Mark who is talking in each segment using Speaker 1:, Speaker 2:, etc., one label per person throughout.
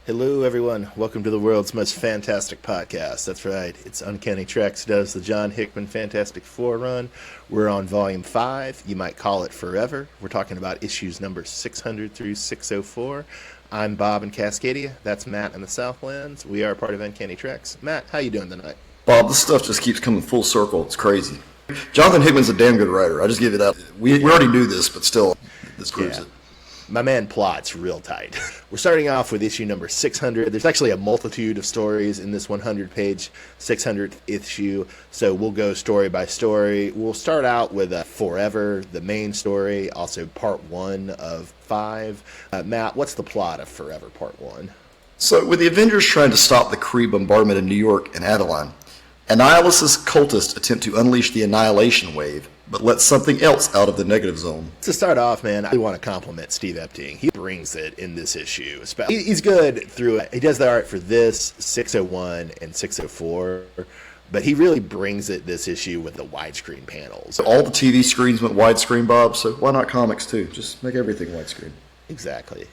Speaker 1: Hello, everyone. Welcome to the world's most fantastic podcast. That's right. It's Uncanny Treks does the John Hickman Fantastic Four run. We're on Volume 5. You might call it Forever. We're talking about issues number 600 through 604. I'm Bob in Cascadia. That's Matt in the Southlands. We are part of Uncanny Treks. Matt, how you doing tonight?
Speaker 2: Bob, this stuff just keeps coming full circle. It's crazy. Jonathan Hickman's a damn good writer. I just give you that. We already knew this, but still, this proves it.
Speaker 1: My man plots real tight. We're starting off with issue number 600. There's actually a multitude of stories in this 100-page 600th issue, so we'll go story by story. We'll start out with Forever, the main story, also part 1 of 5. Matt, what's the plot of Forever part 1?
Speaker 2: So, with the Avengers trying to stop the Kree bombardment in New York and Adeline, Annihilus' cultists attempt to unleash the Annihilation Wave, but let something else out of the negative zone.
Speaker 1: To start off, man, I want to compliment Steve Epting. He brings it in this issue. He's good through it. He does the art for this, 601, and 604, but he really brings it this issue with the widescreen panels.
Speaker 2: All the TV screens went widescreen, Bob, so why not comics too? Just make everything widescreen.
Speaker 1: Exactly.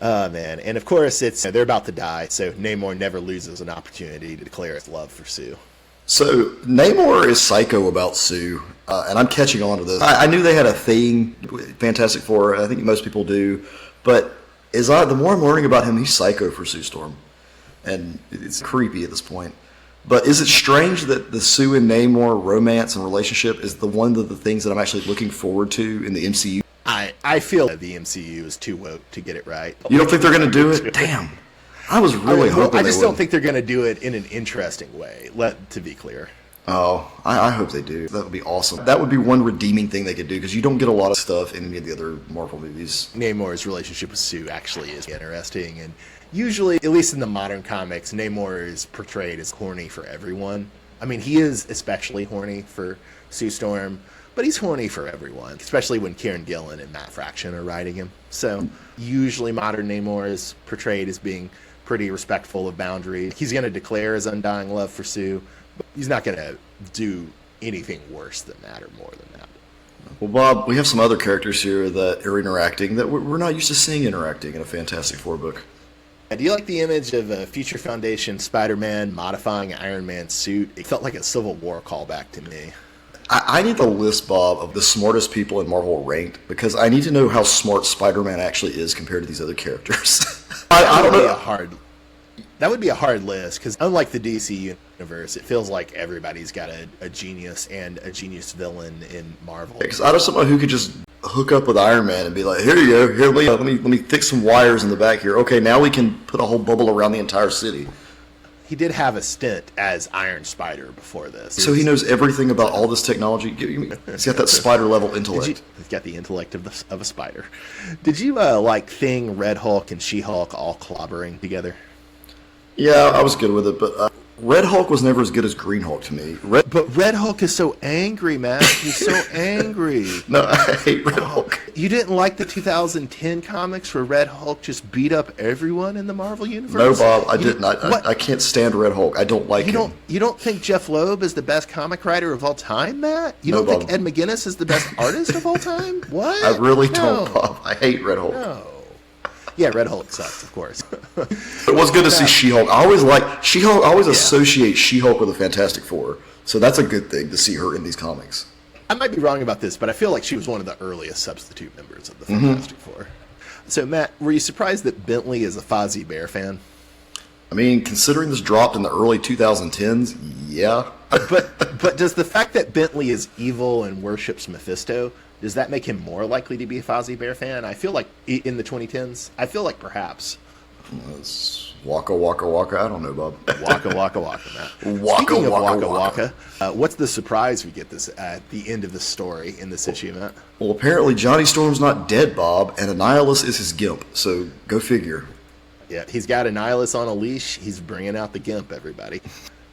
Speaker 1: Man. And of course, they're about to die, so Namor never loses an opportunity to declare his love for Sue.
Speaker 2: So, Namor is psycho about Sue, and I'm catching on to this. I knew they had a thing, Fantastic Four, I think most people do, but the more I'm learning about him, he's psycho for Sue Storm, and it's creepy at this point. But is it strange that the Sue and Namor romance and relationship is one of the things that I'm actually looking forward to in the MCU?
Speaker 1: I feel that the MCU is too woke to get it right.
Speaker 2: You don't think they're going to do it? Damn. I was really hoping
Speaker 1: I just don't think they're going to do it in an interesting way, to be clear.
Speaker 2: Oh, I hope they do. That would be awesome. That would be one redeeming thing they could do, because you don't get a lot of stuff in any of the other Marvel movies.
Speaker 1: Namor's relationship with Sue actually is interesting, and usually, at least in the modern comics, Namor is portrayed as horny for everyone. I mean, he is especially horny for Sue Storm, but he's horny for everyone, especially when Kieran Gillen and Matt Fraction are writing him. So, usually modern Namor is portrayed as being pretty respectful of boundaries. He's going to declare his undying love for Sue, but he's not going to do anything worse than that or more than that.
Speaker 2: Well, Bob, we have some other characters here that are interacting that we're not used to seeing interacting in a Fantastic Four book.
Speaker 1: Do you like the image of a Future Foundation Spider-Man modifying Iron Man's suit? It felt like a Civil War callback to me.
Speaker 2: I need the list, Bob, of the smartest people in Marvel ranked, because I need to know how smart Spider-Man actually is compared to these other characters. I don't know.
Speaker 1: That would be a hard list, because unlike the DC universe, it feels like everybody's got a genius and a genius villain in Marvel.
Speaker 2: Because I know someone who could just hook up with Iron Man and be like, here you go, here, let me fix some wires in the back here. Okay, now we can put a whole bubble around the entire city.
Speaker 1: He did have a stint as Iron Spider before this.
Speaker 2: So he knows everything about all this technology. He's got that spider-level intellect.
Speaker 1: He's got the intellect of a spider. Did you like Thing, Red Hulk, and She-Hulk all clobbering together?
Speaker 2: Yeah, I was good with it, but Red Hulk was never as good as Green Hulk to me.
Speaker 1: But Red Hulk is so angry, man. He's so angry.
Speaker 2: No, I hate Red Hulk.
Speaker 1: You didn't like the 2010 comics where Red Hulk just beat up everyone in the Marvel universe?
Speaker 2: No, Bob, I didn't. I can't stand Red Hulk. I don't like him.
Speaker 1: You don't think Jeff Loeb is the best comic writer of all time, Matt? You don't think Ed McGuinness is the best artist of all time? What?
Speaker 2: I really don't, Bob. I hate Red Hulk.
Speaker 1: No. Yeah, Red Hulk sucks, of course.
Speaker 2: It was good to see She-Hulk. I always like She-Hulk. I always associate She-Hulk with the Fantastic Four, so that's a good thing to see her in these comics.
Speaker 1: I might be wrong about this, but I feel like she was one of the earliest substitute members of the Fantastic Four. So, Matt, were you surprised that Bentley is a Fozzie Bear fan?
Speaker 2: I mean, considering this dropped in the early 2010s, yeah.
Speaker 1: But does the fact that Bentley is evil and worships Mephisto, does that make him more likely to be a Fozzie Bear fan? I feel like in the 2010s, I feel like perhaps.
Speaker 2: It's Waka Waka Waka. I don't know, Bob.
Speaker 1: Waka Waka Waka, Matt.
Speaker 2: Waka
Speaker 1: Speaking of
Speaker 2: Waka
Speaker 1: Waka Waka, what's the surprise we get this at the end of the story in this issue, Matt?
Speaker 2: Well, apparently Johnny Storm's not dead, Bob, and Annihilus is his gimp. So go figure.
Speaker 1: Yeah, he's got Annihilus on a leash. He's bringing out the gimp, everybody.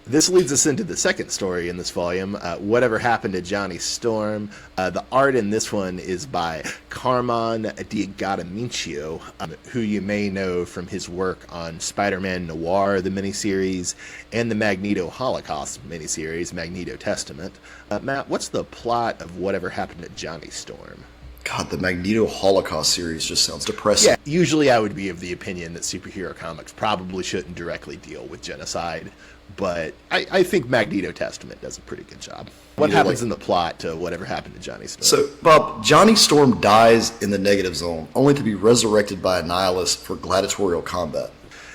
Speaker 1: This leads us into the second story in this volume, Whatever Happened to Johnny Storm. The art in this one is by Carmine Diagatamicio, who you may know from his work on Spider-Man Noir, the miniseries, and the Magneto Holocaust miniseries, Magneto Testament. Matt, what's the plot of Whatever Happened to Johnny Storm?
Speaker 2: God, the Magneto Holocaust series just sounds depressing.
Speaker 1: Yeah, usually I would be of the opinion that superhero comics probably shouldn't directly deal with genocide, but I think Magneto Testament does a pretty good job. What happens in the plot to whatever happened to Johnny Storm?
Speaker 2: So, Bob, Johnny Storm dies in the negative zone, only to be resurrected by a nihilist for gladiatorial combat.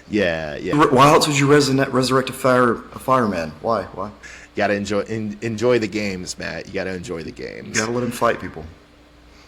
Speaker 1: Yeah.
Speaker 2: Why else would you resurrect a fireman? Why?
Speaker 1: You gotta enjoy the games, Matt. You gotta enjoy the games.
Speaker 2: You gotta let him fight people.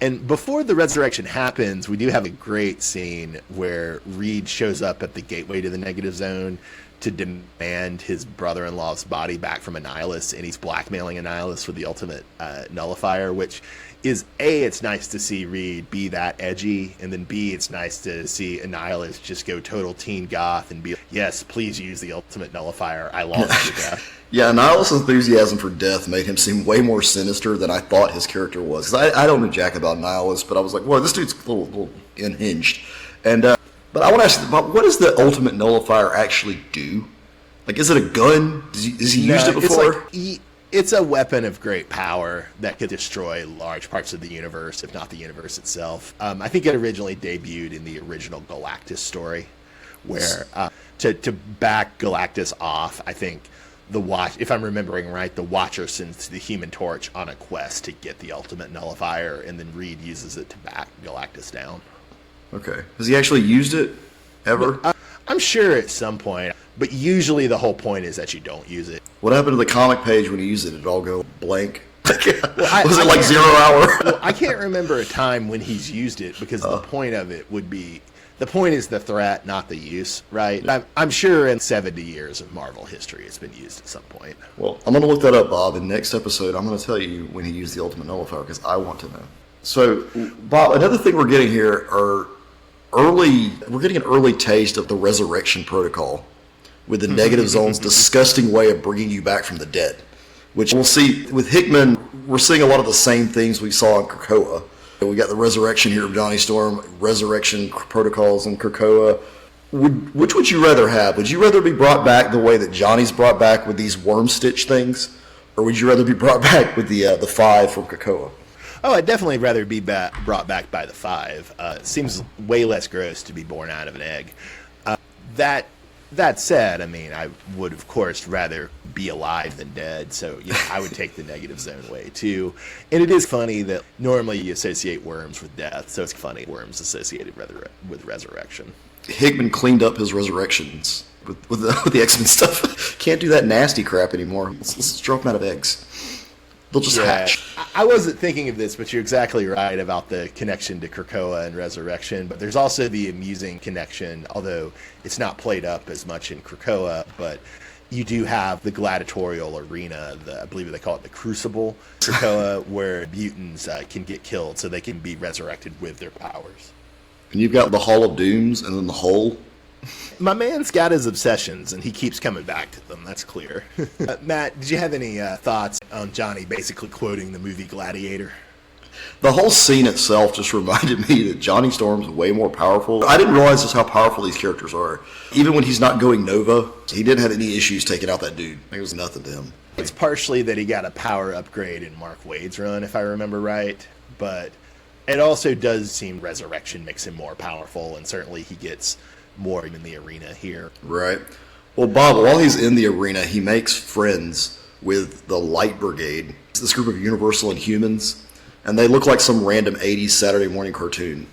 Speaker 1: And before the resurrection happens, we do have a great scene where Reed shows up at the gateway to the negative zone to demand his brother-in-law's body back from Annihilus, and he's blackmailing Annihilus with the ultimate nullifier, which is, A, it's nice to see Reed be that edgy, and then B, it's nice to see Annihilus just go total teen goth and be like, yes, please use the ultimate nullifier. I lost your death.
Speaker 2: Yeah, Annihilus' enthusiasm for death made him seem way more sinister than I thought his character was. Because I don't know jack about Annihilus, but I was like, well, this dude's a little unhinged. And but I want to ask you about, what does the ultimate nullifier actually do? Like, is it a gun? Has he used it before?
Speaker 1: It's a weapon of great power that could destroy large parts of the universe, if not the universe itself. I think it originally debuted in the original Galactus story, where to back Galactus off, I think if I'm remembering right, the Watcher sends the Human Torch on a quest to get the ultimate nullifier, and then Reed uses it to back Galactus down.
Speaker 2: Okay. Has he actually used it ever?
Speaker 1: I'm sure at some point, but usually the whole point is that you don't use it.
Speaker 2: What happened to the comic page when he used it? Did it all go blank?
Speaker 1: Was
Speaker 2: it like 0 hour?
Speaker 1: Well, I can't remember a time when he's used it, because the point of it would be, the point is the threat, not the use, right? I'm sure in 70 years of Marvel history it's been used at some point.
Speaker 2: Well, I'm going to look that up, Bob. In next episode, I'm going to tell you when he used the ultimate nullifier, because I want to know. So, Bob, another thing we're getting here are we're getting an early taste of the resurrection protocol with the negative zone's disgusting way of bringing you back from the dead. Which we'll see with Hickman, we're seeing a lot of the same things we saw in Krakoa. We got the resurrection here of Johnny Storm, resurrection protocols in Krakoa. Which would you rather have? Would you rather be brought back the way that Johnny's brought back with these worm stitch things? Or would you rather be brought back with the five from Krakoa?
Speaker 1: Oh, I'd definitely rather be brought back by the five. It seems way less gross to be born out of an egg. That said, I mean, I would, of course, rather be alive than dead, so I would take the negative zone way, too. And it is funny that normally you associate worms with death, so it's funny worms associated with resurrection.
Speaker 2: Hickman cleaned up his resurrections with the X-Men stuff. Can't do that nasty crap anymore. Let's drop them out of eggs. They'll just hatch.
Speaker 1: I wasn't thinking of this, but you're exactly right about the connection to Krakoa and Resurrection. But there's also the amusing connection, although it's not played up as much in Krakoa, but you do have the gladiatorial arena, I believe they call it the Crucible, Krakoa, where mutants can get killed so they can be resurrected with their powers.
Speaker 2: And you've got the Hall of Dooms and then the Hole.
Speaker 1: My man's got his obsessions, and he keeps coming back to them. That's clear. Matt, did you have any thoughts on Johnny basically quoting the movie Gladiator?
Speaker 2: The whole scene itself just reminded me that Johnny Storm's way more powerful. I didn't realize just how powerful these characters are. Even when he's not going Nova, he didn't have any issues taking out that dude. It was nothing to him.
Speaker 1: It's partially that he got a power upgrade in Mark Waid's run, if I remember right, but it also does seem Resurrection makes him more powerful, and certainly he gets more in the arena here.
Speaker 2: Right. Well, Bob, while he's in the arena, he makes friends with the Light Brigade. It's this group of Universal Inhumans, and they look like some random 80s Saturday morning cartoon.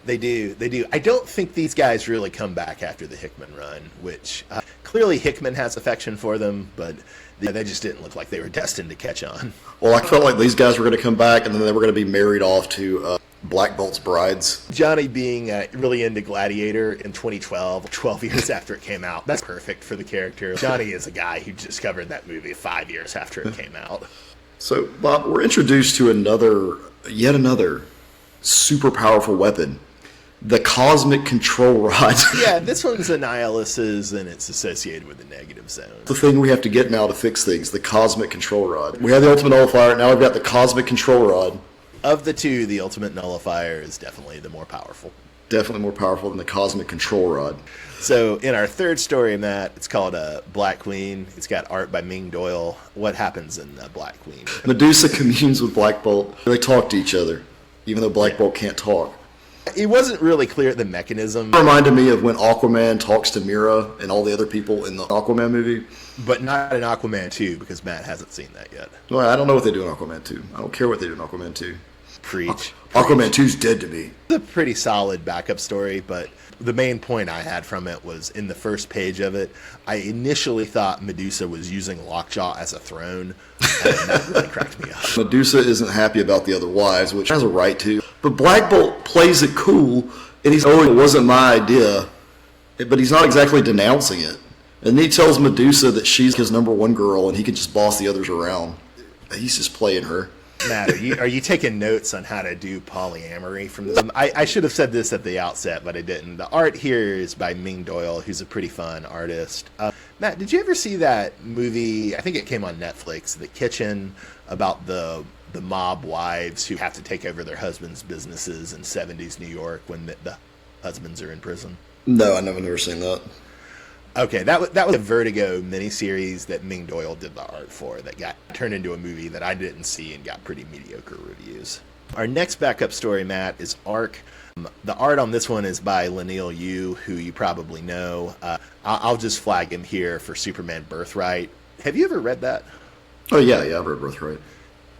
Speaker 1: They do. I don't think these guys really come back after the Hickman run, which clearly Hickman has affection for them, but they just didn't look like they were destined to catch on.
Speaker 2: Well, I felt like these guys were going to come back, and then they were going to be married off to Black Bolt's brides.
Speaker 1: Johnny being really into Gladiator in 2012, 12 years after it came out. That's perfect for the character. Johnny is a guy who discovered that movie 5 years after it came out. So,
Speaker 2: Bob, we're introduced to yet another super powerful weapon. The Cosmic Control Rod.
Speaker 1: Yeah, this one's Annihilus's, and it's associated with the negative zone.
Speaker 2: The thing we have to get now to fix things, the Cosmic Control Rod. We have the Ultimate Nullifier, now we've got the Cosmic Control Rod.
Speaker 1: Of the two, the Ultimate Nullifier is definitely the more powerful.
Speaker 2: Definitely more powerful than the Cosmic Control Rod.
Speaker 1: So, in our third story, Matt, it's called Black Queen. It's got art by Ming Doyle. What happens in Black Queen?
Speaker 2: Medusa communes with Black Bolt. They talk to each other. even though Black Bolt can't talk.
Speaker 1: It wasn't really clear the mechanism.
Speaker 2: It reminded me of when Aquaman talks to Mira and all the other people in the Aquaman movie.
Speaker 1: But not in Aquaman 2, because Matt hasn't seen that yet.
Speaker 2: Well, I don't know what they do in Aquaman 2. I don't care what they do in Aquaman 2.
Speaker 1: Preach.
Speaker 2: Aquaman 2's dead to me.
Speaker 1: It's a pretty solid backup story, but the main point I had from it was in the first page of it, I initially thought Medusa was using Lockjaw as a throne, and that really cracked me up.
Speaker 2: Medusa isn't happy about the other wives, which has a right to. But Black Bolt plays it cool, and he's, oh, it wasn't my idea. But he's not exactly denouncing it. And then he tells Medusa that she's his number one girl, and he can just boss the others around. He's just playing her.
Speaker 1: Matt, are you taking notes on how to do polyamory from this? I should have said this at the outset, but I didn't. The art here is by Ming Doyle, who's a pretty fun artist. Matt, did you ever see that movie, I think it came on Netflix, The Kitchen, about the mob wives who have to take over their husbands' businesses in 70s New York when the husbands are in prison?
Speaker 2: No, I've never seen that.
Speaker 1: Okay, that was a Vertigo miniseries that Ming Doyle did the art for that got turned into a movie that I didn't see and got pretty mediocre reviews. Our next backup story, Matt, is Arc. The art on this one is by Lanil Yu, who you probably know. I'll just flag him here for Superman Birthright. Have you ever read that?
Speaker 2: Oh, yeah, I've read Birthright.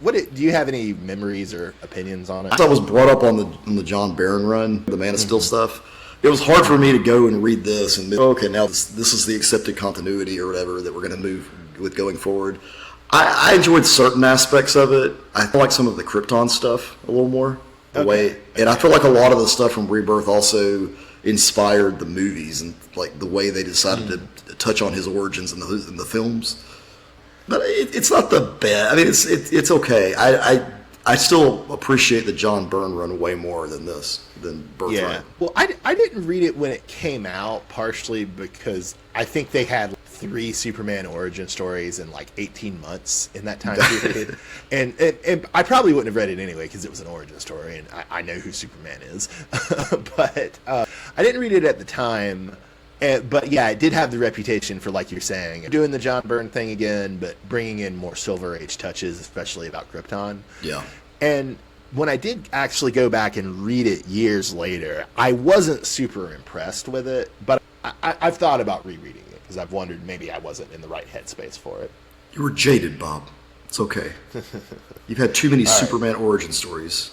Speaker 1: Do you have any memories or opinions on it?
Speaker 2: I was brought up on the John Barron run, the Man of Steel stuff. It was hard for me to go and read this and okay, now this is the accepted continuity or whatever that we're going to move with going forward. I enjoyed certain aspects of it. I feel like some of the Krypton stuff a little more. And I feel like a lot of the stuff from Rebirth also inspired the movies and like the way they decided to touch on his origins in the films. But it's not the best. I mean, it's okay. I still appreciate the John Byrne run way more than Birthright.
Speaker 1: Yeah. Well, I didn't read it when it came out, partially because I think they had 3 Superman origin stories in like 18 months in that time period. and I probably wouldn't have read it anyway because it was an origin story, and I know who Superman is. But I didn't read it at the time. But yeah, it did have the reputation for, like you're saying, doing the John Byrne thing again, but bringing in more Silver Age touches, especially about Krypton.
Speaker 2: Yeah.
Speaker 1: And when I did actually go back and read it years later, I wasn't super impressed with it, but I've thought about rereading it because I've wondered maybe I wasn't in the right headspace for it.
Speaker 2: You were jaded, Bob. It's okay. You've had too many Superman origin stories.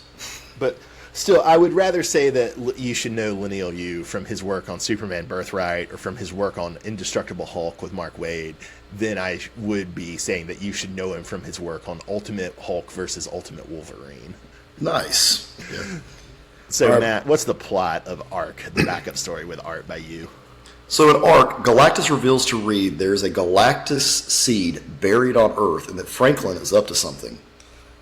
Speaker 1: But still, I would rather say that you should know Lanil Yu from his work on Superman Birthright or from his work on Indestructible Hulk with Mark Waid than I would be saying that you should know him from his work on Ultimate Hulk versus Ultimate Wolverine.
Speaker 2: Nice. Yeah.
Speaker 1: So, Matt, what's the plot of Arc, the backup story with art by you?
Speaker 2: So in Arc, Galactus reveals to Reed there's a Galactus seed buried on Earth and that Franklin is up to something.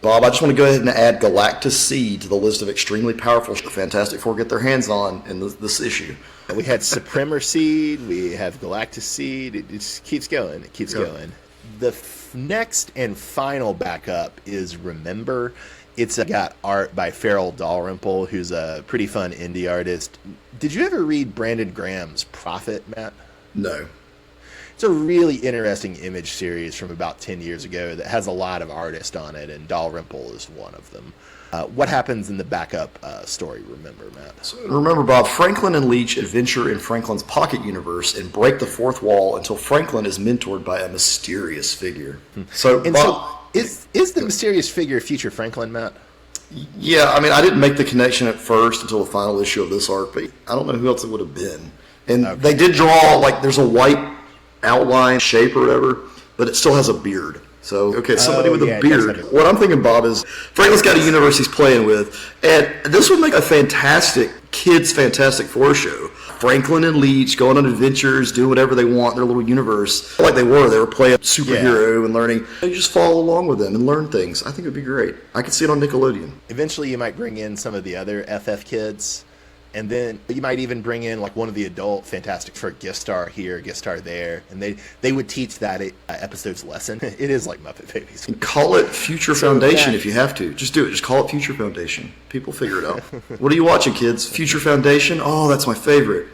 Speaker 2: Bob, I just want to go ahead and add Galactus Seed to the list of extremely powerful the Fantastic Four get their hands on in this issue.
Speaker 1: We had Supremer Seed, we have Galactus Seed, it just keeps going, going. The next and final backup is Remember. It's got art by Farrell Dalrymple, who's a pretty fun indie artist. Did you ever read Brandon Graham's Prophet, Matt?
Speaker 2: No.
Speaker 1: It's a really interesting image series from about 10 years ago that has a lot of artists on it, and Dalrymple is one of them. What happens in the backup story, Remember, Matt?
Speaker 2: So remember, Bob, Franklin and Leech adventure in Franklin's pocket universe and break the fourth wall until Franklin is mentored by a mysterious figure. So,
Speaker 1: is the mysterious figure future Franklin, Matt?
Speaker 2: Yeah, I mean, I didn't make the connection at first until the final issue of this arc, but I don't know who else it would have been. And they did draw, like, there's a white outline shape or whatever, but it still has a beard. So, okay, somebody with a beard. What I'm thinking, Bob, is Franklin's got a universe he's playing with, and this would make a fantastic Fantastic Four show. Franklin and Leech going on adventures, doing whatever they want in their little universe. Like they were playing superhero and learning. You just follow along with them and learn things. I think it would be great. I could see it on Nickelodeon.
Speaker 1: Eventually you might bring in some of the other FF kids, and then you might even bring in like one of the adult Fantastic Four guest star here, guest star there, and they would teach that episode's lesson. It is like Muppet Babies.
Speaker 2: And call it Future Foundation if you have to. Just do it. Just call it Future Foundation. People figure it out. What are you watching, kids? Future Foundation? Oh, that's my favorite.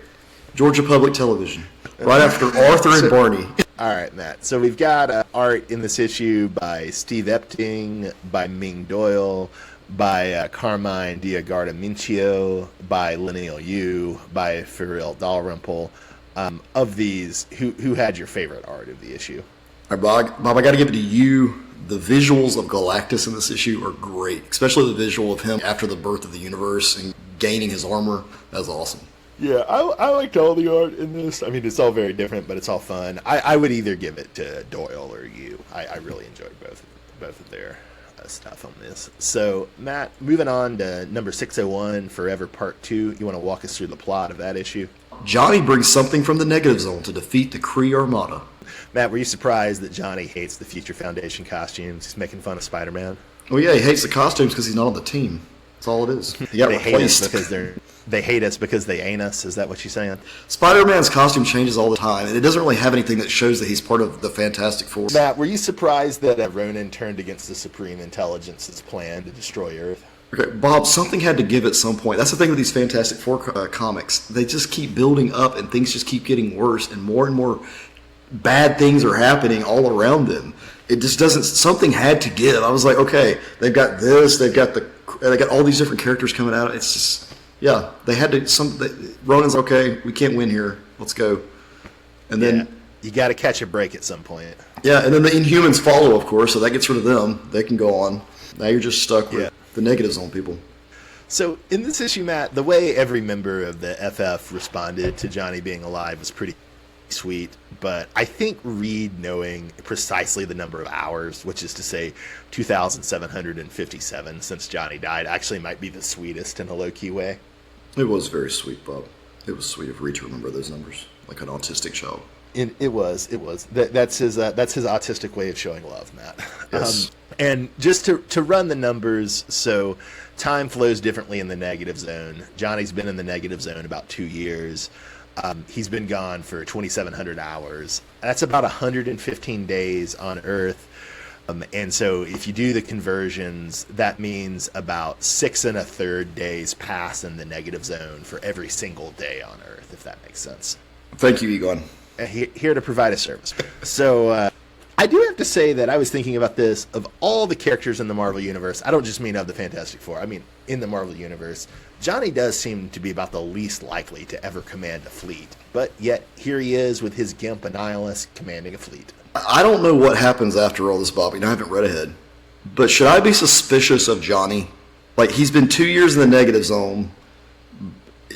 Speaker 2: Georgia Public Television. Right after Arthur and Barney.
Speaker 1: All right, Matt. So we've got art in this issue by Steve Epting, by Ming Doyle, by Carmine Diagardamincio, by Lineal Yu, by Farrell Dalrymple. Of these, who had your favorite art of the issue?
Speaker 2: All right, Bob, I got to give it to you. The visuals of Galactus in this issue are great, especially the visual of him after the birth of the universe and gaining his armor. That was awesome.
Speaker 1: Yeah, I liked all the art in this. I mean, it's all very different, but it's all fun. I would either give it to Doyle or you. I really enjoyed both of their stuff on this. So, Matt, moving on to number 601, Forever Part 2. You want to walk us through the plot of that issue?
Speaker 2: Johnny brings something from the negative zone to defeat the Kree Armada.
Speaker 1: Matt, were you surprised that Johnny hates the Future Foundation costumes? He's making fun of Spider-Man.
Speaker 2: Oh yeah, he hates the costumes because he's not on the team. That's all it is. He got
Speaker 1: They hate us
Speaker 2: replaced.
Speaker 1: because they hate us because they ain't us. Is that what you're saying?
Speaker 2: Spider-Man's costume changes all the time, and it doesn't really have anything that shows that he's part of the Fantastic Four.
Speaker 1: Matt, were you surprised that Ronan turned against the Supreme Intelligence's plan to destroy Earth?
Speaker 2: Okay, Bob, something had to give at some point. That's the thing with these Fantastic Four comics. They just keep building up, and things just keep getting worse, and more bad things are happening all around them. It just doesn't. Something had to give. I was like, okay, they've got this. They got all these different characters coming out. It's just, yeah, they had to. Ronan's okay. We can't win here. Let's go. And then
Speaker 1: you got to catch a break at some point.
Speaker 2: Yeah, and then the Inhumans follow, of course, so that gets rid of them. They can go on. Now you're just stuck with the negative zone people.
Speaker 1: So in this issue, Matt, the way every member of the FF responded to Johnny being alive was pretty sweet, but I think Reed knowing precisely the number of hours, which is to say 2,757 since Johnny died, actually might be the sweetest in a low-key way.
Speaker 2: It was very sweet, Bob. It was sweet of Reed to remember those numbers, like an autistic child.
Speaker 1: It was. That's his autistic way of showing love, Matt.
Speaker 2: Yes.
Speaker 1: And just to run the numbers, so time flows differently in the negative zone. Johnny's been in the negative zone about 2 years. He's been gone for 2,700 hours. That's about 115 days on Earth. And so if you do the conversions, that means about 6 1/3 days pass in the negative zone for every single day on Earth, if that makes sense.
Speaker 2: Thank you, Egon.
Speaker 1: Here to provide a service. So I do have to say that I was thinking about this. Of all the characters in the Marvel Universe, I don't just mean of the Fantastic Four, I mean in the Marvel Universe, Johnny does seem to be about the least likely to ever command a fleet. But yet, here he is with his Gimp Annihilus commanding a fleet.
Speaker 2: I don't know what happens after all this, Bobby, and I haven't read ahead. But should I be suspicious of Johnny? Like, he's been 2 years in the negative zone.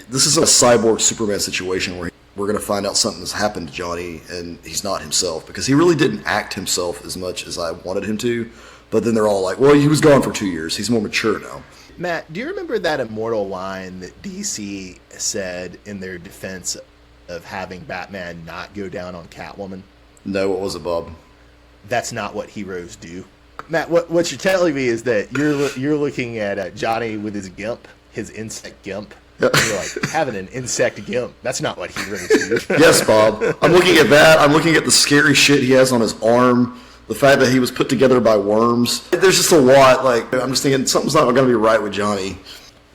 Speaker 2: This is a cyborg Superman situation where we're going to find out something has happened to Johnny, and he's not himself, because he really didn't act himself as much as I wanted him to. But then they're all like, well, he was gone for 2 years. He's more mature now.
Speaker 1: Matt, do you remember that immortal line that DC said in their defense of having Batman not go down on Catwoman?
Speaker 2: No, what was it, Bob?
Speaker 1: That's not what heroes do. Matt, what you're telling me is that you're looking at Johnny with his Gimp, his insect Gimp. And you're like, having an insect Gimp, that's not what heroes do.
Speaker 2: Yes, Bob. I'm looking at that. I'm looking at the scary shit he has on his arm. The fact that he was put together by worms. There's just a lot. Like, I'm just thinking something's not going to be right with Johnny.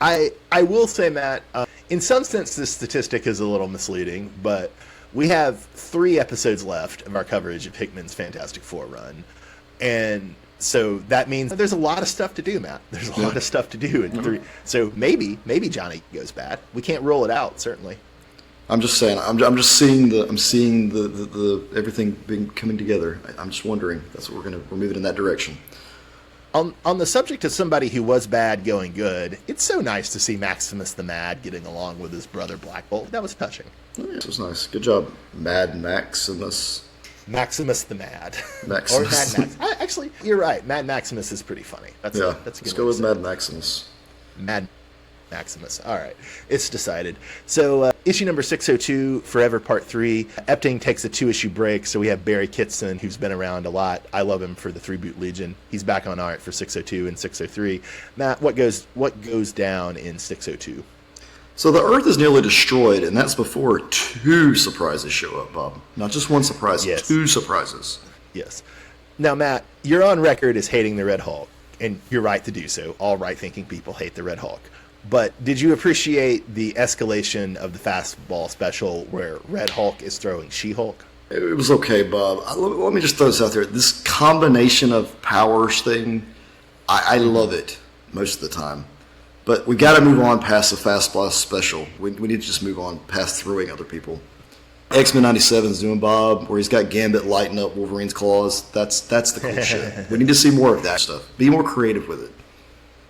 Speaker 1: I will say, Matt, in some sense this statistic is a little misleading, but we have 3 episodes left of our coverage of Hickman's Fantastic Four run. And so that means there's a lot of stuff to do, Matt. There's a lot of stuff to do in 3. So maybe Johnny goes bad. We can't rule it out, certainly.
Speaker 2: I'm just saying. I'm seeing the everything being coming together. I'm just wondering. That's what we're moving in that direction.
Speaker 1: On the subject of somebody who was bad going good, it's so nice to see Maximus the Mad getting along with his brother Black Bolt. That was touching.
Speaker 2: Oh, yeah, it was nice. Good job, Mad Maximus.
Speaker 1: Maximus the Mad.
Speaker 2: Maximus.
Speaker 1: Or Mad Max. Actually, you're right. Mad Maximus is pretty funny. That's a good
Speaker 2: let's go with Mad Maximus.
Speaker 1: Mad Maximus. All right. It's decided. So, issue number 602, Forever Part 3. Epting takes a 2-issue break, so we have Barry Kitson, who's been around a lot. I love him for the 3 Boot Legion. He's back on art for 602 and 603. Matt, what goes down in 602?
Speaker 2: So the Earth is nearly destroyed, and that's before 2 surprises show up, Bob. Not just 1 surprise,
Speaker 1: Yes.
Speaker 2: 2 surprises.
Speaker 1: Yes. Now, Matt, you're on record as hating the Red Hulk, and you're right to do so. All right-thinking people hate the Red Hulk. But did you appreciate the escalation of the fastball special where Red Hulk is throwing She-Hulk?
Speaker 2: It was okay, Bob. Let me just throw this out there. This combination of powers thing, I love it. most of the time. But we got to move on past the Fast Blast special. We need to just move on past throwing other people. X-Men 97 is doing Bob, where he's got Gambit lighting up Wolverine's claws. That's the cool shit. We need to see more of that stuff. Be more creative with it.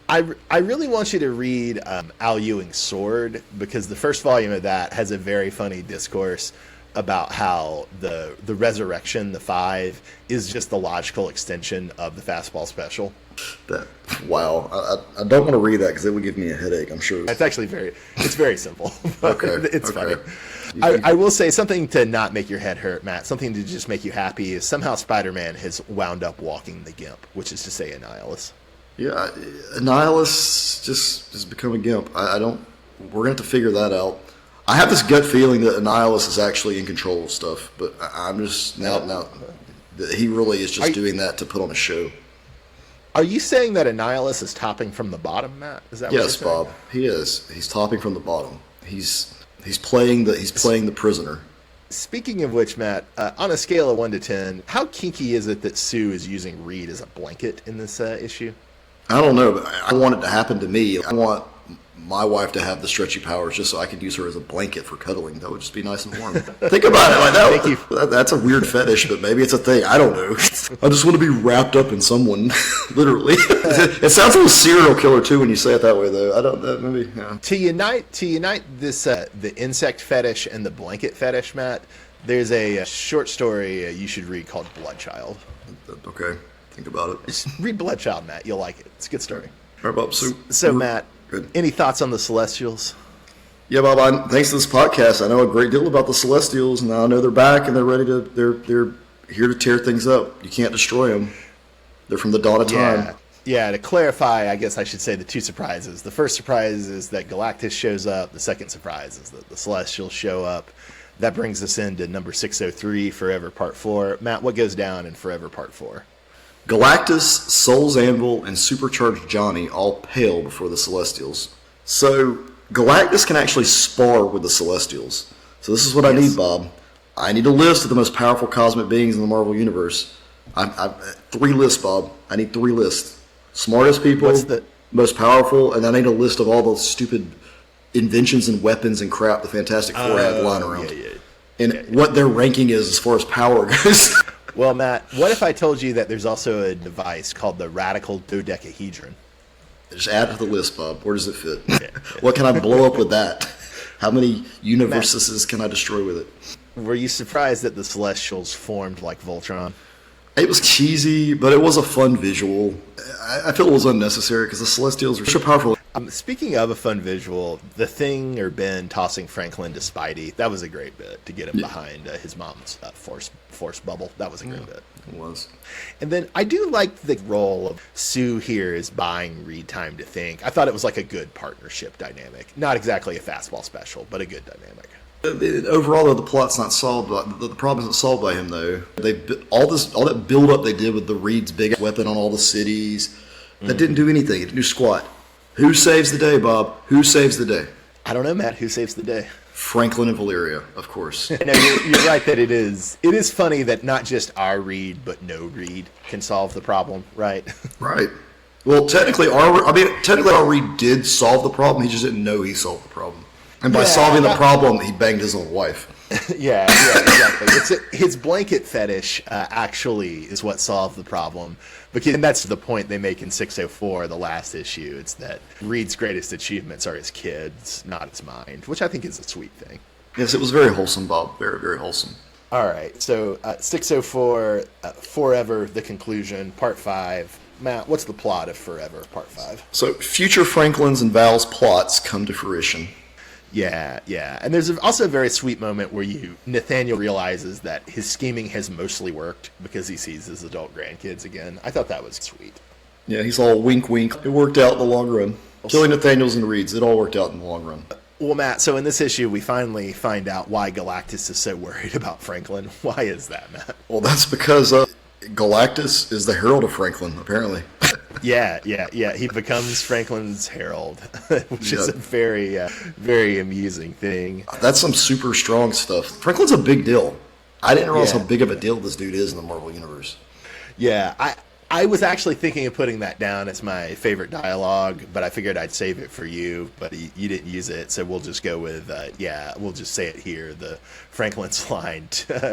Speaker 1: I really want you to read Al Ewing's Sword, because the first volume of that has a very funny discourse about how the resurrection, the 5, is just the logical extension of the Fastball special.
Speaker 2: Wow. I don't want to read that because it would give me a headache, I'm sure.
Speaker 1: It's actually very simple.
Speaker 2: Okay.
Speaker 1: It's
Speaker 2: okay.
Speaker 1: funny. I will say something to not make your head hurt, Matt, something to just make you happy is somehow Spider-Man has wound up walking the Gimp, which is to say Annihilus.
Speaker 2: Yeah, Annihilus just become a Gimp. We're going to have to figure that out. I have this gut feeling that Annihilus is actually in control of stuff, but I'm just now that he really is just doing that to put on a show.
Speaker 1: Are you saying that Annihilus is topping from the bottom, Matt? Is that what you're saying?
Speaker 2: Yes, Bob. He is. He's topping from the bottom. He's playing the prisoner. Speaking
Speaker 1: of which, Matt, on a scale of 1 to 10, how kinky is it that Sue is using Reed as a blanket in this issue?
Speaker 2: I don't know, but I want it to happen to me. I want my wife to have the stretchy powers just so I could use her as a blanket for cuddling. That would just be nice and warm. Think about it like that. That's a weird fetish, but maybe it's a thing. I don't know. I just want to be wrapped up in someone, literally. It sounds like a serial killer too when you say it that way, though. I don't. Maybe yeah.
Speaker 1: To unite this the insect fetish and the blanket fetish, Matt. There's a short story you should read called Bloodchild.
Speaker 2: Okay, think about it.
Speaker 1: Just read Bloodchild, Matt. You'll like it. It's a good story.
Speaker 2: All right, Bob.
Speaker 1: So Matt.
Speaker 2: Good.
Speaker 1: Any thoughts on the Celestials?
Speaker 2: Yeah, Bob. Thanks to this podcast, I know a great deal about the Celestials, and I know they're back and they're ready to. They're here to tear things up. You can't destroy them. They're from the dawn of time.
Speaker 1: Yeah. To clarify, I guess I should say the two surprises. The first surprise is that Galactus shows up. The second surprise is that the Celestials show up. That brings us into number 603, Forever Part 4. Matt, what goes down in Forever Part 4?
Speaker 2: Galactus, Soul's Anvil, and Supercharged Johnny all pale before the Celestials. So Galactus can actually spar with the Celestials. So this is what I need, Bob. I need a list of the most powerful cosmic beings in the Marvel Universe. 3 lists, Bob. I need 3 lists. Smartest people, most powerful, and I need a list of all the stupid inventions and weapons and crap the Fantastic Four have lying around. And what their ranking is as far as power goes.
Speaker 1: Well, Matt, what if I told you that there's also a device called the Radical Dodecahedron?
Speaker 2: Just add it to the list, Bob. Where does it fit? What can I blow up with that? How many universes can I destroy with it?
Speaker 1: Were you surprised that the Celestials formed like Voltron?
Speaker 2: It was cheesy, but it was a fun visual. I feel it was unnecessary because the Celestials are so powerful.
Speaker 1: Speaking of a fun visual, the Thing or Ben tossing Franklin to Spidey, that was a great bit to get him behind his mom's force bubble. That was a great bit.
Speaker 2: It was.
Speaker 1: And then I do like the role of Sue here as buying Reed time to think. I thought it was like a good partnership dynamic. Not exactly a fastball special, but a good dynamic.
Speaker 2: Overall, though, the plot's not solved. The problem isn't solved by him, though. All that build up they did with the Reed's big weapon on all the cities, that didn't do anything. It didn't do squat. Who saves the day, Bob? Who saves the day?
Speaker 1: I don't know, Matt. Who saves the day?
Speaker 2: Franklin and Valeria, of course.
Speaker 1: No, you're right that it is. It is funny that not just our Reed, but no Reed can solve the problem, right? Right.
Speaker 2: Well, technically, our Reed did solve the problem. He just didn't know he solved the problem. And by solving the problem, he banged his own wife.
Speaker 1: yeah, exactly. His blanket fetish actually is what solved the problem. And that's the point they make in 604, the last issue. It's that Reed's greatest achievements are his kids, not his mind, which I think is a sweet thing.
Speaker 2: Yes, it was very wholesome, Bob. Very, very wholesome.
Speaker 1: All right, so 604, Forever, the conclusion, Part 5. Matt, what's the plot of Forever, Part 5?
Speaker 2: So, future Franklin's and Val's plots come to fruition.
Speaker 1: Yeah. And there's also a very sweet moment where Nathaniel realizes that his scheming has mostly worked because he sees his adult grandkids again. I thought that was sweet.
Speaker 2: Yeah, he's all wink, wink. It worked out in the long run. Killing Nathaniels and Reeds, it all worked out in the long run.
Speaker 1: Well, Matt, so in this issue, we finally find out why Galactus is so worried about Franklin. Why is that, Matt?
Speaker 2: Well, that's because Galactus is the herald of Franklin, apparently.
Speaker 1: Yeah. He becomes Franklin's herald, which is a very, very amusing thing.
Speaker 2: That's some super strong stuff. Franklin's a big deal. I didn't realize how big of a deal this dude is in the Marvel Universe.
Speaker 1: Yeah, I was actually thinking of putting that down as my favorite dialogue, but I figured I'd save it for you, but you didn't use it, so we'll just go with, we'll just say it here, the Franklin's line,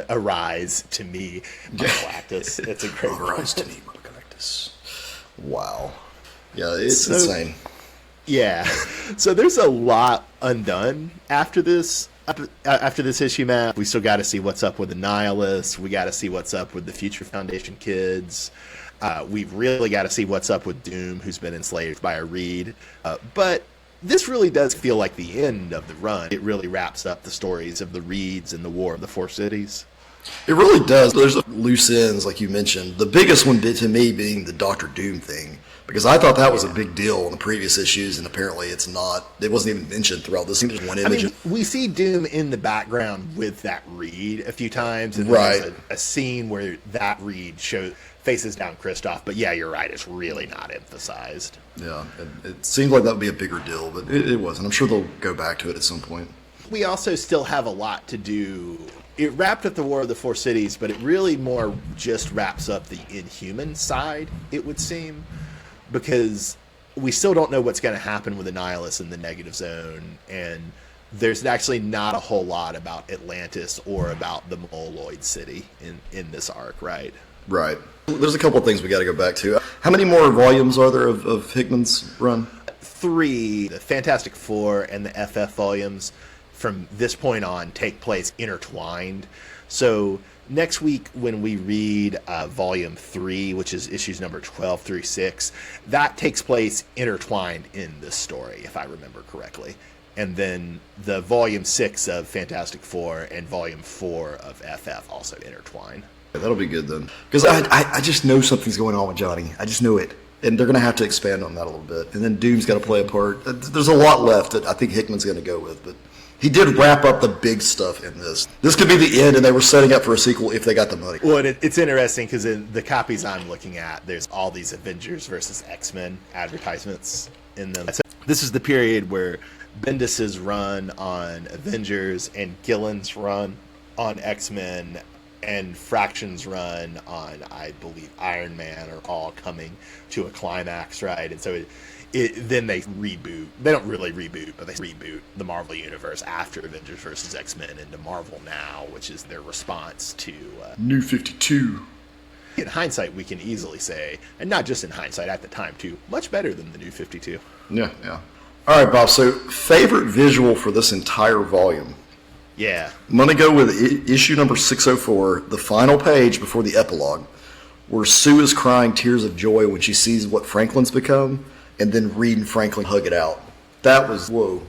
Speaker 1: arise to me, my Galactus. It's a great one.
Speaker 2: Arise to me, my Galactus. Wow. Yeah, it's insane.
Speaker 1: Yeah. So there's a lot undone after this. After this issue map, we still got to see what's up with the Nihilists. We got to see what's up with the Future Foundation kids. We've really got to see what's up with Doom, who's been enslaved by a Reed. But this really does feel like the end of the run. It really wraps up the stories of the Reeds and the War of the Four Cities.
Speaker 2: It really does. There's loose ends, like you mentioned. The biggest one to me being the Doctor Doom thing, because I thought that was a big deal in the previous issues, and apparently it's not. It wasn't even mentioned throughout this. There's one image.
Speaker 1: I mean, we see Doom in the background with that Reed a few times, and
Speaker 2: right.
Speaker 1: There's a scene where that Reed faces down Kristoff, but yeah, you're right. It's really not emphasized.
Speaker 2: Yeah, it seemed like that would be a bigger deal, but it wasn't. I'm sure they'll go back to it at some point.
Speaker 1: We also still have a lot to do. It wrapped up the War of the Four Cities, but it really more just wraps up the Inhuman side, it would seem, because we still don't know what's going to happen with the Nihilists in the Negative Zone, and there's actually not a whole lot about Atlantis or about the Moloid City in this arc, right?
Speaker 2: Right. There's a couple of things we got to go back to. How many more volumes are there of Hickman's run?
Speaker 1: 3. The Fantastic Four and the FF volumes from this point on take place intertwined. So next week when we read volume 3, which is issues number 12 through 6, that takes place intertwined in this story, if I remember correctly. And then the volume 6 of Fantastic Four and volume 4 of FF also intertwine.
Speaker 2: Yeah, that'll be good then. Because I just know something's going on with Johnny. I just know it. And they're going to have to expand on that a little bit. And then Doom's got to play a part. There's a lot left that I think Hickman's going to go with, but he did wrap up the big stuff in this. This could be the end, and they were setting up for a sequel if they got the money.
Speaker 1: Well, it's interesting because in the copies I'm looking at, there's all these Avengers versus X-Men advertisements in them. So this is the period where Bendis's run on Avengers and Gillen's run on X-Men and Fraction's run on, I believe, Iron Man are all coming to a climax, right? And so then they reboot. They don't really reboot, but they reboot the Marvel Universe after Avengers vs. X-Men into Marvel Now, which is their response to
Speaker 2: New 52.
Speaker 1: In hindsight, we can easily say, and not just in hindsight, at the time too, much better than the New 52.
Speaker 2: Yeah. All right, Bob, so favorite visual for this entire volume?
Speaker 1: Yeah.
Speaker 2: I'm going to go with issue number 604, the final page before the epilogue, where Sue is crying tears of joy when she sees what Franklin's become, and then Reed and Franklin hug it out. That was, whoa.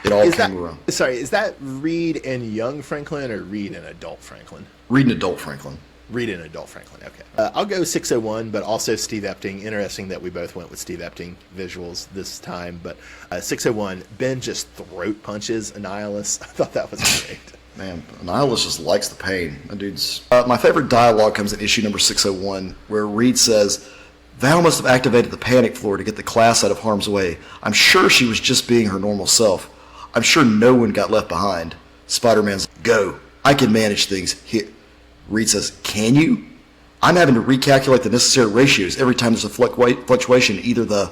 Speaker 2: It all came around.
Speaker 1: Sorry, is that Reed and young Franklin or Reed and adult Franklin?
Speaker 2: Reed and adult Franklin.
Speaker 1: Reed and adult Franklin, okay. I'll go 601, but also Steve Epting. Interesting that we both went with Steve Epting visuals this time, but 601, Ben just throat punches Annihilus. I thought that was great.
Speaker 2: Man, Annihilus just likes the pain. That dude's... my favorite dialogue comes in issue number 601, where Reed says, Val must have activated the panic floor to get the class out of harm's way. I'm sure she was just being her normal self. I'm sure no one got left behind. Spider-Man's, go. I can manage things. Reed says, can you? I'm having to recalculate the necessary ratios every time there's a fluctuation. Either the...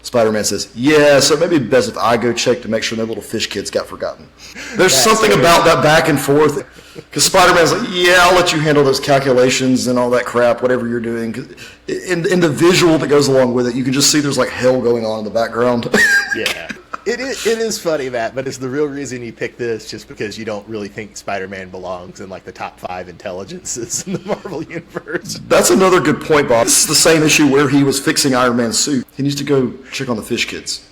Speaker 2: Spider-Man says, yeah, so maybe it'd be best if I go check to make sure no little fish kids got forgotten. There's something about that back and forth. Because Spider-Man's like, yeah, I'll let you handle those calculations and all that crap, whatever you're doing. In the visual that goes along with it, you can just see there's like hell going on in the background.
Speaker 1: Yeah. It is funny, Matt, but it's the real reason you picked this just because you don't really think Spider-Man belongs in like the top 5 intelligences in the Marvel Universe.
Speaker 2: That's another good point, Bob. This is the same issue where he was fixing Iron Man's suit. He needs to go check on the fish kids.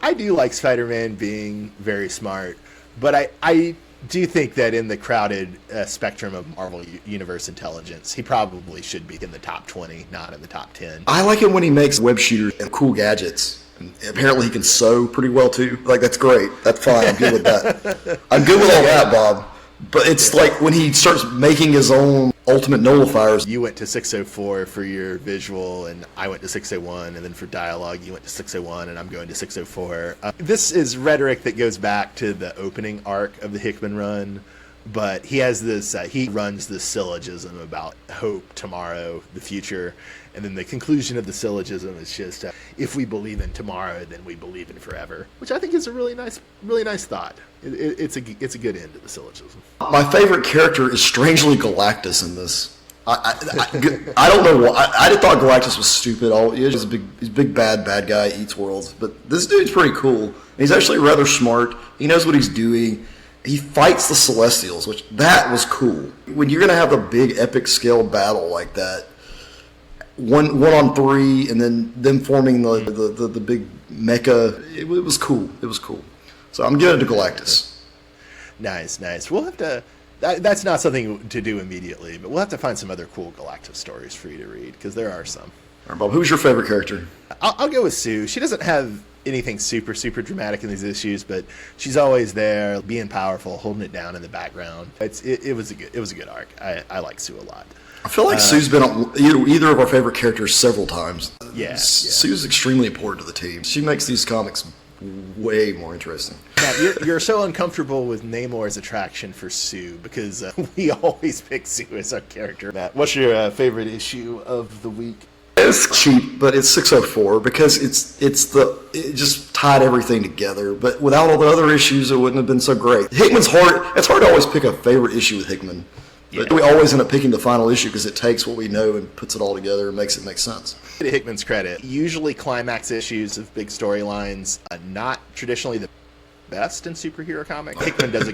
Speaker 1: I do like Spider-Man being very smart, but I do think that in the crowded spectrum of Marvel Universe intelligence, he probably should be in the top 20, not in the top 10.
Speaker 2: I like it when he makes web shooters and cool gadgets. And apparently he can sew pretty well too. Like, that's great. That's fine. I'm good with that. I'm good with all that, Bob. But it's like when he starts making his own ultimate nullifiers.
Speaker 1: You went to 604 for your visual, and I went to 601, and then for dialogue, you went to 601, and I'm going to 604. This is rhetoric that goes back to the opening arc of the Hickman run, But he has this, he runs this syllogism about hope, tomorrow, the future. And then the conclusion of the syllogism is just, if we believe in tomorrow, then we believe in forever. Which I think is a really nice thought. It's a good end to the syllogism.
Speaker 2: My favorite character is strangely Galactus in this. I don't know why. I thought Galactus was stupid. He's a big bad guy, eats worlds. But this dude's pretty cool. He's actually rather smart. He knows what he's doing. He fights the Celestials, which that was cool. When you're going to have a big epic scale battle like that, one on three, and then them forming the big mecha, it was cool. It was cool. So I'm giving it to Galactus.
Speaker 1: Nice. We'll have to. That's not something to do immediately, but we'll have to find some other cool Galactus stories for you to read, because there are some.
Speaker 2: All right, Bob, who's your favorite character?
Speaker 1: I'll go with Sue. She doesn't have anything super dramatic in these issues, but she's always there, being powerful, holding it down in the background. It was a good arc. I like Sue a lot.
Speaker 2: I feel like Sue's been on either of our favorite characters several times.
Speaker 1: Yeah.
Speaker 2: Sue's extremely important to the team. She makes these comics way more interesting.
Speaker 1: Matt, you're so uncomfortable with Namor's attraction for Sue because we always pick Sue as our character. Matt, what's your favorite issue of the week?
Speaker 2: It's cheap, but it's 604 because it just tied everything together. But without all the other issues, it wouldn't have been so great. Hickman's hard. It's hard to always pick a favorite issue with Hickman. But we always end up picking the final issue because it takes what we know and puts it all together and makes it make sense.
Speaker 1: To Hickman's credit, usually climax issues of big storylines are not traditionally the best in superhero comics. Hickman does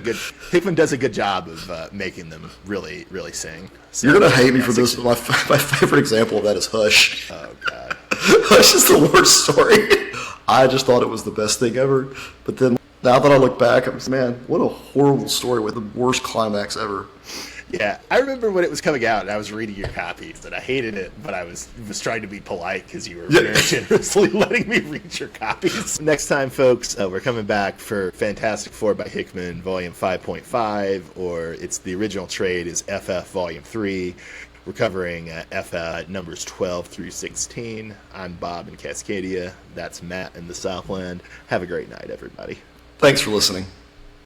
Speaker 1: a good job of making them really sing. So,
Speaker 2: you're gonna hate me for this, but my favorite example of that is Hush.
Speaker 1: Oh God,
Speaker 2: Hush is the worst story. I just thought it was the best thing ever, but then now that I look back, I'm man, what a horrible story with the worst climax ever.
Speaker 1: Yeah, I remember when it was coming out, and I was reading your copies, and I hated it, but I was trying to be polite because you were very generously letting me read your copies. Next time, folks, we're coming back for Fantastic Four by Hickman, Volume 5.5, or it's the original trade is FF Volume 3. We're covering FF numbers 12 through 16. I'm Bob in Cascadia. That's Matt in the Southland. Have a great night, everybody.
Speaker 2: Thanks for listening.